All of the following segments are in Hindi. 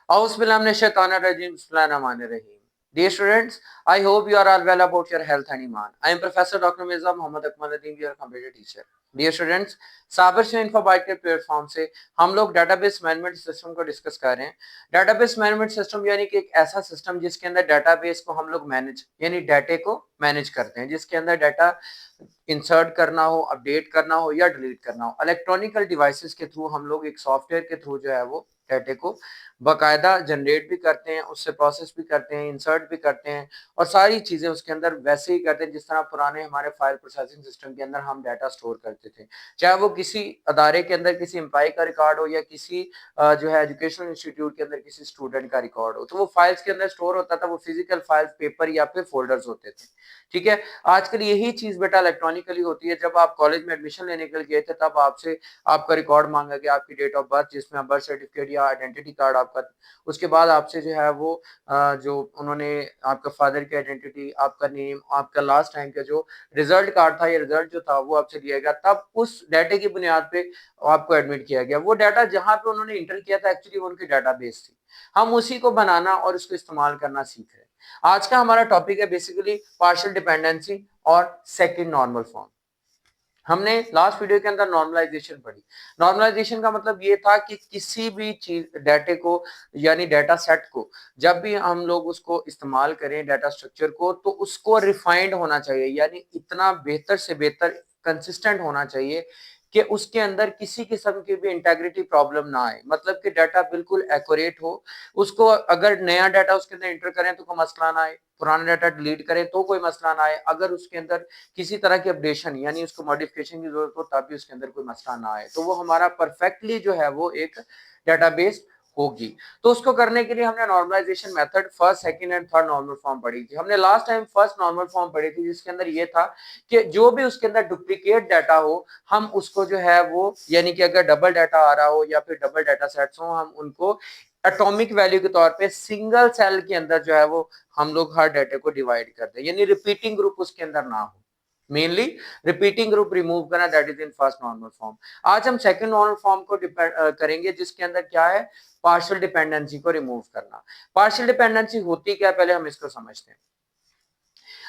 Auzubillahiminash-shaytanir-rajim. Bismillahir-rahmanir-rahim. Dear students, I hope you are all well about your health and iman. I am Professor Dr. Mirza Muhammad Akmaluddin, your computer teacher. Dear students, साबर से इन्फोबाइट के प्लेटफॉर्म से हम लोग डाटाबेस मैनेजमेंट सिस्टम को डिस्कस कर रहे हैं। डाटाबेस मैनेजमेंट सिस्टम यानी कि एक ऐसा सिस्टम जिसके अंदर डाटाबेस को हम लोग मैनेज यानी डाटे को मैनेज करते हैं, जिसके अंदर डाटा इंसर्ट करना हो, अपडेट करना हो या डिलीट करना हो। इलेक्ट्रॉनिकल डिवाइसेस के थ्रू हम लोग एक सॉफ्टवेयर के थ्रू जो है वो डाटे को बाकायदा जनरेट भी करते हैं, उससे प्रोसेस भी करते हैं, इंसर्ट भी करते हैं और सारी चीजें उसके अंदर वैसे ही करते हैं जिस तरह पुराने हमारे फाइल प्रोसेसिंग सिस्टम के अंदर हम डाटा स्टोर करते थे। चाहे वो किसी अदारे के अंदर किसी एम्प्लॉय का रिकॉर्ड हो या किसी जो है एजुकेशनल इंस्टीट्यूट के अंदर किसी स्टूडेंट का रिकॉर्ड हो, तो वो फाइल्स के अंदर स्टोर होता था, वो फिजिकल फाइल्स पेपर या फिर फोल्डर्स होते थे। ठीक है, आजकल यही चीज बेटा इलेक्ट्रॉनिकली होती है। जब आप कॉलेज में एडमिशन लेने के लिए गए थे तब आपसे आपका रिकॉर्ड मांगा गया, आपकी डेट ऑफ बर्थ जिसमें बर्थ सर्टिफिकेट या आइडेंटिटी कार्ड आपका, उसके बाद आपसे जो है वो जो उन्होंने आपका फादर की आइडेंटिटी, आपका नेम, आपका लास्ट टाइम का जो रिजल्ट कार्ड था या रिजल्ट जो था वो आपसे लिया गया, तब उस डाटे की बुनियाद पे आपको एडमिट किया गया। वो डाटा जहां पे उन्होंने इंटर किया था एक्चुअली उनकी डाटाबेस थी, हम उसी को बनाना और उसको इस्तेमाल करना सीख रहे हैं। आज का हमारा टॉपिक है बेसिकली पार्शियल डिपेंडेंसी और सेकंड नॉर्मल फॉर्म। हमने लास्ट वीडियो के अंदर नॉर्मलाइजेशन पढ़ी। नॉर्मलाइजेशन का मतलब ये था कि किसी भी चीज डाटे को यानी डाटा सेट को जब भी हम लोग उसको इस्तेमाल करें डाटा स्ट्रक्चर को, तो उसको रिफाइंड होना चाहिए, यानी इतना बेहतर से बेहतर कंसिस्टेंट होना चाहिए कि उसके अंदर किसी किस्म की भी इंटेग्रिटी प्रॉब्लम ना आए, मतलब कि डाटा बिल्कुल एक्यूरेट हो। उसको अगर नया डाटा उसके अंदर एंटर करें तो कोई मसला ना आए, पुराना डाटा डिलीट करें तो कोई मसला ना आए, अगर उसके अंदर किसी तरह की अपडेशन यानी उसको मॉडिफिकेशन की जरूरत हो तब भी उसके अंदर कोई मसला ना आए, तो वो हमारा परफेक्टली जो है वो एक डाटाबेस होगी। तो उसको करने के लिए हमने normalization method first, second and third normal form पढ़ी थी। हमने last time first normal form पढ़ी थी जिसके अंदर ये था कि जो भी उसके अंदर डुप्लीकेट डाटा हो हम उसको जो है वो यानी कि अगर डबल डाटा आ रहा हो या फिर डबल डाटा सेट्स हो, हम उनको एटॉमिक वैल्यू के तौर पे सिंगल सेल के अंदर जो है वो हम लोग हर डाटा को डिवाइड करते हैं, यानी रिपीटिंग ग्रुप उसके अंदर ना हो। मेनली रिपीटिंग ग्रुप रिमूव करना, that is in first normal form. आज हम सेकंड नॉर्मल फॉर्म को करेंगे जिसके अंदर क्या है, पार्शियल डिपेंडेंसी को रिमूव करना। पार्शियल डिपेंडेंसी होती क्या है पहले हम इसको समझते हैं।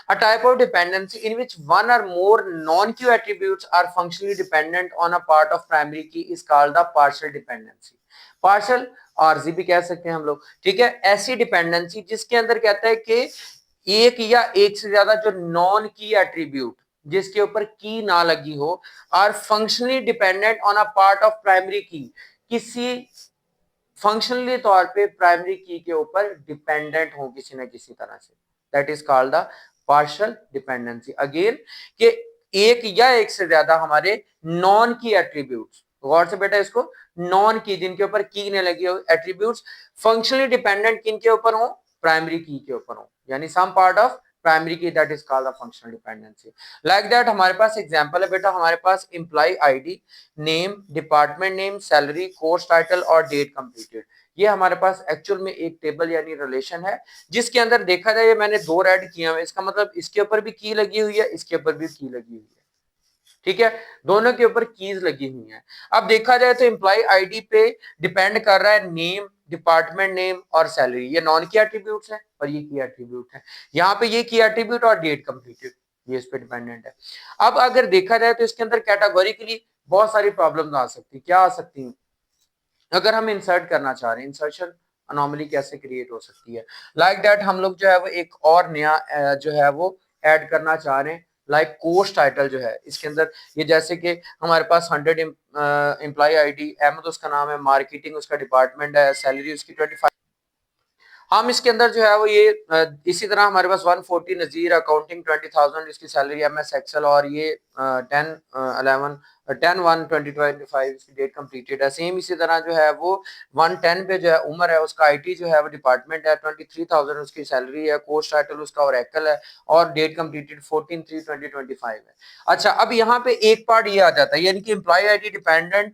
A type of dependency in which one or more non-Q attributes are functionally dependent on a part of primary key is called the partial dependency. Partial आरजी भी कह सकते हैं हम लोग। ठीक है, ऐसी डिपेंडेंसी जिसके अंदर कहता है कि एक या एक से ज्यादा जो नॉन की एट्रीब्यूट जिसके ऊपर की ना लगी हो are functionally dependent on a part of primary key, किसी फंक्शनली तौर पे प्राइमरी की के ऊपर डिपेंडेंट हो किसी ना किसी तरह से, that is called the partial dependency. Again कि एक या एक से ज्यादा हमारे नॉन की एट्रीब्यूट्स, गौर से बेटा इसको, नॉन की जिनके ऊपर की ने लगी हो एट्रीब्यूट्स फंक्शनली डिपेंडेंट किन के ऊपर हो, प्राइमरी की के ऊपर हो, यानी सम पार्ट ऑफ प्राइमरी की, that is called the functional dependency. Like that हमारे पास एग्जांपल है बेटा, हमारे पास employee ID, name, department name, salary, course title और डेट कंप्लीटेड। ये हमारे पास एक्चुअल में एक टेबल यानी रिलेशन है जिसके अंदर देखा जाए मैंने दो ऐड किया है, इसका मतलब इसके ऊपर भी की लगी हुई है, इसके ऊपर भी की लगी हुई है। ठीक है, दोनों के ऊपर कीज लगी हुई हैं। अब देखा जाए तो एम्प्लॉय आईडी पे डिपेंड कर रहा है नेम, डिपार्टमेंट नेम और सैलरी, ये नॉन की एट्रीब्यूट्स हैं और ये की एट्रीब्यूट है। यहाँ पे ये की एट्रीब्यूट और डेट कंप्लीटेड ये इस पे डिपेंडेंट है। अब अगर देखा जाए तो इसके अंदर कैटेगोरिकली बहुत सारी प्रॉब्लम्स आ सकती है। क्या आ सकती हैं? अगर हम इंसर्ट करना चाह रहे हैं, इंसर्शन अनोमली कैसे क्रिएट हो सकती है, लाइक दैट हम लोग जो है वो एक और नया जो है वो ऐड करना चाह रहे हैं, लाइक कोर्स टाइटल जो है इसके अंदर, ये जैसे कि हमारे पास 100 एम्प्लॉय आईडी, अहमद उसका नाम है, मार्केटिंग उसका डिपार्टमेंट है, सैलरी उसकी 25, हम इसके अंदर जो है वो ये इसी तरह हमारे पास 140 नजीर अकाउंटिंग 20,000 इसकी सैलरी, एमएस एक्सेल, और ये 10/1/2025 इसकी डेट कंप्लीटेड है। सेम इसी तरह जो है वो 110 पे जो है उमर है, उसका आईटी जो है वो डिपार्टमेंट है, 23,000 उसकी सैलरी है, कोर्स टाइटल उसका ओरेकल है और डेट कंप्लीटेड 14/3/2025 है। अच्छा, अब यहाँ पे एक पार्ट ये आ जाता है, यानी कि employ ID dependent,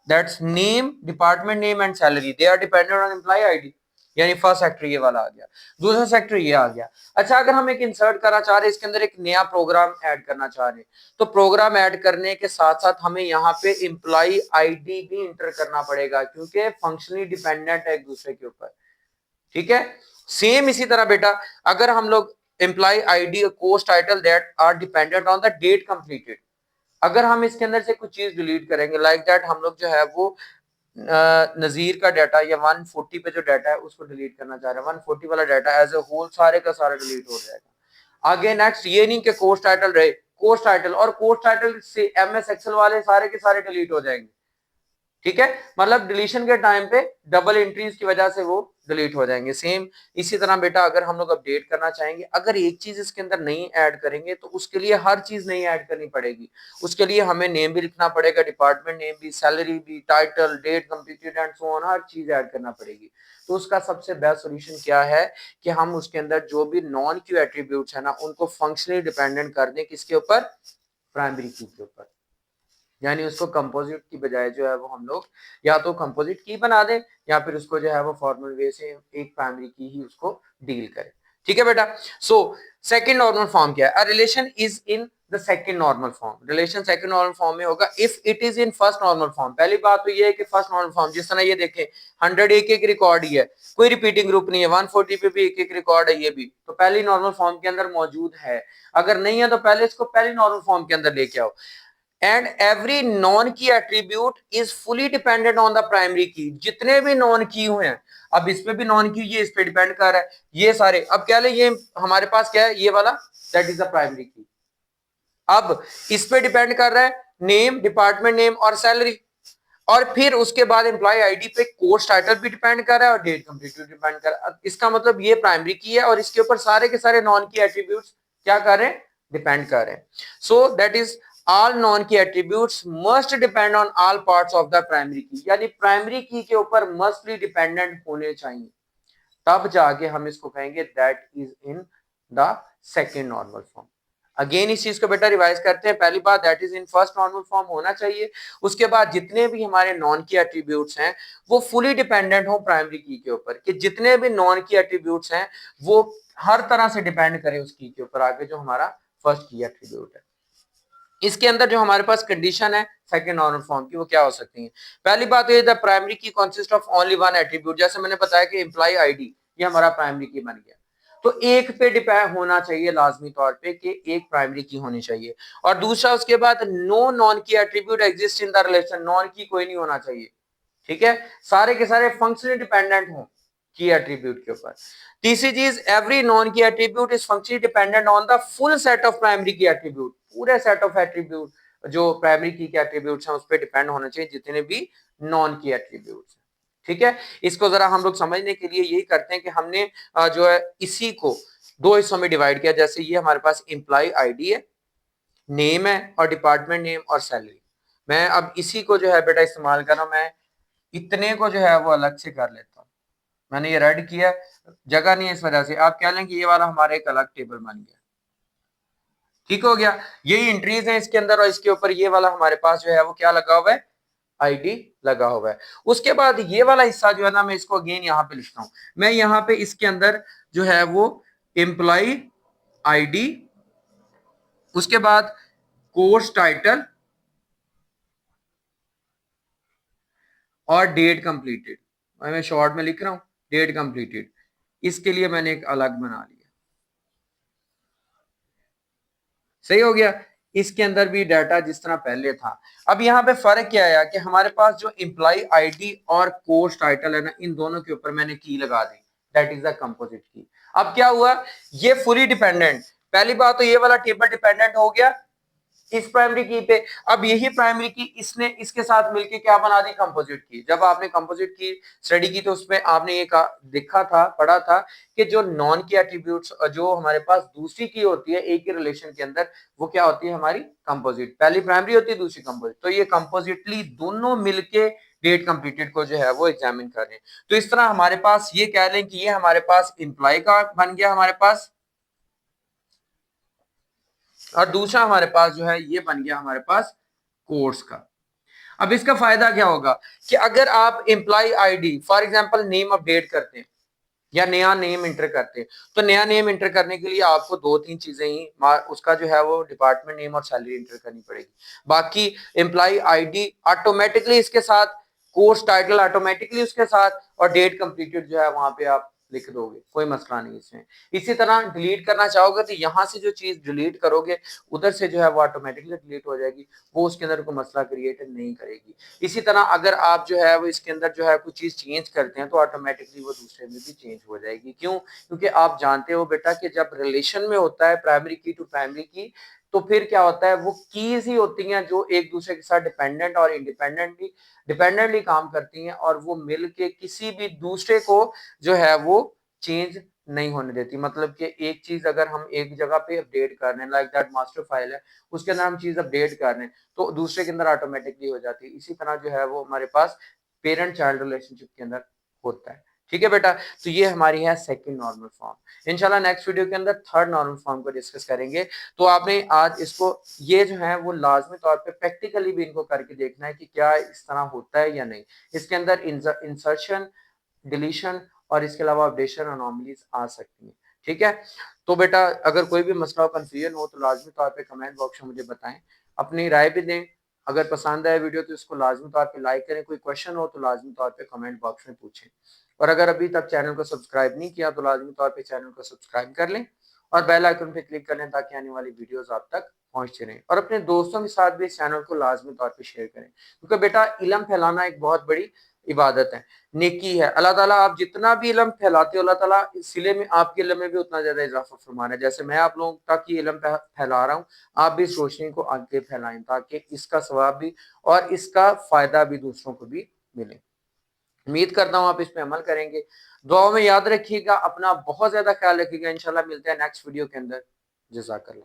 that's name, department name and salary, they are dependent on employ ID. यानी फर्स्ट सेक्टर ये वाला आ गया, दूसरा सेक्टर ये आ गया। अच्छा, अगर हम एक इंसर्ट करना चाह रहे हैं, इसके अंदर एक नया प्रोग्राम ऐड करना चाह रहे हैं, तो प्रोग्राम ऐड करने के साथ साथ हमें यहाँ पे एम्प्लॉय आईडी भी इंटर करना पड़ेगा, क्योंकि फंक्शनली डिपेंडेंट है एक दूसरे के ऊपर। ठीक है, सेम इसी तरह बेटा, अगर हम लोग एम्प्लॉय आईडी और course title that are dependent on the date completed, अगर हम इसके अंदर से कुछ चीज डिलीट करेंगे, लाइक दैट हम लोग जो है वो नजीर का डाटा या 140 पे जो डाटा है उसको डिलीट करना चाह रहे हैं, 140 वाला डाटा एज ए होल सारे का सारा डिलीट हो जाएगा। आगे नेक्स्ट ये नहीं कि कोर्स टाइटल रहे, कोर्स टाइटल और कोर्स टाइटल से एमएस एक्सेल वाले सारे के सारे डिलीट हो जाएंगे। ठीक है, मतलब डिलीशन के टाइम पे डबल एंट्रीज की वजह से वो डिलीट हो जाएंगे। सेम इसी तरह बेटा, अगर हम लोग अपडेट करना चाहेंगे, अगर एक चीज इसके अंदर नहीं ऐड करेंगे तो उसके लिए हर चीज नहीं ऐड करनी पड़ेगी। उसके लिए हमें नेम भी लिखना पड़ेगा, डिपार्टमेंट नेम भी, सैलरी भी, title, date completed and so on, हर चीज ऐड करना पड़ेगी। तो उसका सबसे बेस्ट सोल्यूशन क्या है कि हम उसके अंदर जो भी नॉन क्यू एट्रीब्यूट्स है ना, उनको फंक्शनली डिपेंडेंट कर दें, किसके ऊपर, प्राइमरी की के ऊपर। यानी उसको कंपोजिट की बजाय जो है वो हम लोग या तो कंपोजिट की बना दें या फिर उसको जो है वो फॉर्मल वे से एक प्राइमरी की ही उसको डील करें। ठीक है बेटा, सो सेकंड नॉर्मल फॉर्म क्या है? A relation is in the second normal form. Relation second normal form में होगा if it is in first normal form. पहली बात तो ये है कि फर्स्ट नॉर्मल फॉर्म, जिस तरह ये देखें 100 एक एक रिकॉर्ड ही है, कोई रिपीटिंग ग्रुप नहीं है, 140 पे भी एक एक रिकॉर्ड है, ये भी तो पहली नॉर्मल फॉर्म के अंदर मौजूद है। अगर नहीं है तो पहले इसको पहली नॉर्मल फॉर्म के अंदर लेके आओ। And every non key attribute is fully dependent on the primary की। जितने भी नॉन की हुए हैं, अब इस पे भी नॉन की, ये इस पे डिपेंड कर रहा है, ये सारे, अब क्या ले, ये हमारे पास क्या है, ये वाला दैट इज द प्राइमरी की। अब इस पे डिपेंड कर रहा है नेम, डिपार्टमेंट नेम और सैलरी, और फिर उसके बाद एम्प्लॉय आईडी पे कोर्स टाइटल भी डिपेंड कर रहा है और डेट कंप्लीटेड डिपेंड कर रहा है। इसका मतलब ये प्राइमरी की है और इसके ऊपर सारे के सारे नॉन की एट्रीब्यूट्स क्या कर रहे हैं, डिपेंड कर रहे हैं। So that is all non key attributes must depend on all parts of the primary key, यानी प्राइमरी की के ऊपर mostly dependent होने चाहिए, तब जाके हम इसको कहेंगे that is in the second normal form। Again इस चीज को बेटा रिवाइज करते हैं। पहली बात, that is in first normal form होना चाहिए। उसके बाद जितने भी हमारे नॉन की एट्रीब्यूट्स हैं वो फुली डिपेंडेंट हो प्राइमरी की के ऊपर, कि जितने भी नॉन की एट्रीब्यूट्स हैं वो हर तरह से डिपेंड करें उस की के ऊपर, आगे जो हमारा फर्स्ट की एट्रीब्यूट है। इसके अंदर जो हमारे पास कंडीशन है सेकंड नॉर्मल फॉर्म की, वो क्या हो सकती है? पहली बात ये, द प्राइमरी की consist of only one attribute. जैसे मैंने बताया कि एम्प्लॉय आईडी, ये हमारा प्राइमरी की बन गया, तो एक पे डिपेंड होना चाहिए लाजमी तौर पे कि एक प्राइमरी की होनी चाहिए। और दूसरा उसके बाद no non key attribute exist in the relation, non key कोई नहीं होना चाहिए। ठीक है, सारे के सारे फंक्शनली डिपेंडेंट हो की एट्रीब्यूट के ऊपर। तीसरी चीज, every non key attribute is functionally dependent on the full set of primary की एट्रीब्यूट। पूरे सेट ऑफ एट्रीब्यूट जो प्राइमरी की के एट्रीब्यूट्स हैं उस पर डिपेंड होने चाहिए जितने भी नॉन की एट्रीब्यूट्स। ठीक है, इसको जरा हम लोग समझने के लिए यही करते हैं कि हमने जो है इसी को दो हिस्सों में डिवाइड किया। जैसे ये हमारे पास एम्प्लॉय आईडी है, नेम है और डिपार्टमेंट नेम और सैलरी। मैं अब इसी को जो है बेटा इस्तेमाल कर रहा हूं, मैं इतने को जो है वो अलग से कर लेता हूं। मैंने ये रेड किया, जगह नहीं है इस वजह से, आप कह लें कि ये वाला हमारा एक अलग टेबल बन गया। ठीक हो गया, यही एंट्रीज है इसके अंदर और इसके ऊपर ये वाला हमारे पास जो है वो क्या लगा हुआ है, आईडी लगा हुआ है। उसके बाद ये वाला हिस्सा जो है ना, मैं इसको अगेन यहाँ पे लिखता हूं। मैं यहाँ पे इसके अंदर जो है वो एम्प्लॉय आईडी, उसके बाद कोर्स टाइटल और डेट कंप्लीटेड, मैं शॉर्ट में लिख रहा हूं डेट कंप्लीटेड, इसके लिए मैंने एक अलग बना लिया। सही हो गया, इसके अंदर भी डाटा जिस तरह पहले था। अब यहाँ पे फर्क क्या आया कि हमारे पास जो एम्प्लॉय आईडी और कोर्स टाइटल है ना, इन दोनों के ऊपर मैंने की लगा दी, that is the composite key. अब क्या हुआ, ये फुली डिपेंडेंट, पहली बात तो ये वाला टेबल डिपेंडेंट हो गया इस प्राइमरी की पे। अब यही प्राइमरी की इसने इसके साथ मिलके क्या बना दी, कंपोजिट की। जब आपने कंपोजिट की स्टडी की तो उसमें आपने ये देखा था, पढ़ा था कि जो नॉन की एट्रीब्यूट्स जो हमारे पास दूसरी की होती है एक ही रिलेशन के अंदर, वो क्या होती है हमारी, कंपोजिट। पहली प्राइमरी होती है, दूसरी कंपोजिट। तो ये कंपोजिटली दोनों मिलके डेट कंप्लीटेड को जो है वो एग्जामिन कर रहे हैं। तो इस तरह हमारे पास ये कह लें कि ये हमारे पास एम्प्लॉय का बन गया हमारे पास, और दूसरा हमारे पास जो है ये बन गया हमारे पास कोर्स का। अब इसका फायदा क्या होगा कि अगर आप employ ID for example name update करते हैं, या नया नेम इंटर करते हैं, तो नया नेम इंटर करने के लिए आपको 2-3 चीजें ही उसका जो है वो डिपार्टमेंट नेम और सैलरी इंटर करनी पड़ेगी। बाकी एम्प्लॉय आईडी ऑटोमेटिकली इसके साथ, कोर्स टाइटल ऑटोमेटिकली उसके साथ, और डेट कंप्लीटेड जो है वहां पे आप लिख दोगे, कोई मसला नहीं इसमें। इसी तरह डिलीट करना चाहोगे तो यहाँ से जो चीज डिलीट करोगे उधर से जो है वो ऑटोमेटिकली डिलीट हो जाएगी, वो उसके अंदर कोई मसला क्रिएट नहीं करेगी। इसी तरह अगर आप जो है वो इसके अंदर जो है कुछ चीज चेंज करते हैं तो ऑटोमेटिकली वो दूसरे में भी चेंज हो जाएगी। क्यों? क्योंकि आप जानते हो बेटा कि जब रिलेशन में होता है प्राइमरी की टू प्राइमरी की, तो फिर क्या होता है, वो कीज ही होती हैं जो एक दूसरे के साथ डिपेंडेंट और इंडिपेंडेंटली काम करती हैं, और वो मिल के किसी भी दूसरे को जो है वो चेंज नहीं होने देती। मतलब कि एक चीज अगर हम एक जगह पे अपडेट कर रहे हैं, लाइक दैट मास्टर फाइल है, उसके अंदर हम चीज अपडेट कर रहे हैं तो दूसरे के अंदर ऑटोमेटिकली हो जाती है। इसी तरह जो है वो हमारे पास पेरेंट चाइल्ड रिलेशनशिप के अंदर होता है। ठीक है बेटा, तो ये हमारी है सेकंड नॉर्मल फॉर्म। इंशाल्लाह नेक्स्ट वीडियो के अंदर थर्ड नॉर्मल फॉर्म को डिस्कस करेंगे। तो आपने आज इसको, ये जो है वो लाजमी तौर पे प्रैक्टिकली भी इनको करके देखना है कि क्या इस तरह होता है या नहीं। इसके अंदर इंसर्शन, डिलीशन और इसके अलावा अपडेशन, अनोमलीज आ सकती हैं। ठीक है, तो बेटा अगर कोई भी मसला कंफ्यूजन हो तो लाजमी तौर पे कमेंट बॉक्स में मुझे बताएं, अपनी राय भी दें। अगर पसंद आए वीडियो तो इसको लाजमी तौर पे लाइक करें, कोई क्वेश्चन हो तो लाजमी तौर पे कमेंट बॉक्स में पूछें, और अगर अभी तक चैनल को सब्सक्राइब नहीं किया तो लाजमी तौर पे चैनल को सब्सक्राइब कर लें और बेल आइकन पे क्लिक कर लें ताकि आने वाली वीडियोस आप तक पहुंचते रहें, और अपने दोस्तों के साथ भी इस चैनल को लाजमी तौर पे शेयर करें, क्योंकि बेटा इल्म फैलाना एक बहुत बड़ी इबादत है, नेकी है। अल्लाह ताला आप जितना भी इल्म फैलाते हो, अल्लाह ताला सिले में आपके इल्म में भी उतना ज्यादा इजाफा फरमाना है। जैसे मैं आप लोगों तक ये इल्म फैला रहा हूँ, आप भी इस रोशनी को आगे फैलाएं ताकि इसका सवाब भी और इसका फायदा भी दूसरों को भी मिले। उम्मीद करता हूँ आप इस पे अमल करेंगे। दुआ में याद रखिएगा, अपना बहुत ज्यादा ख्याल रखिएगा। इंशाल्लाह मिलते हैं नेक्स्ट वीडियो के अंदर। जज़ाकल्लाह।